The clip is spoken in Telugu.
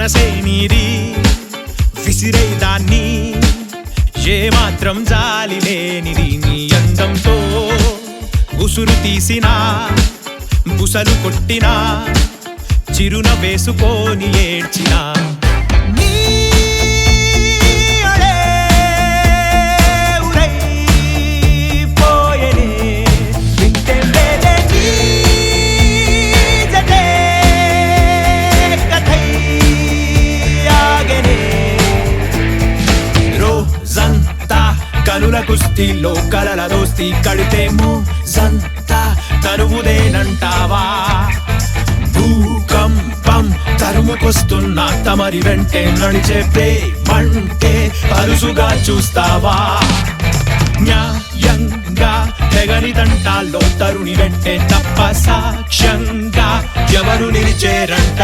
మనసే నీది విసిరేదాన్ని ఏ మాత్రం జాలి లేనిది నీ అందంతో ఉసురు తీసినా బుసలు కొట్టినా చిరున వేసుకొని ఏడ్చినా కనుల కుస్తీలో కలల దోస్తీ కడితేమో జంతా తరువుదేనంటావా భూకంపం తరుముకొస్తున్నా తమరి వెంటే నడిచే ప్రేమంటే అరుసుగా చూస్తావా న్యాయంగా తెగని తంటాల్లో తరుణి వెంటే తప్ప సాక్ష్యంగా ఎవరు నిలిచేరంట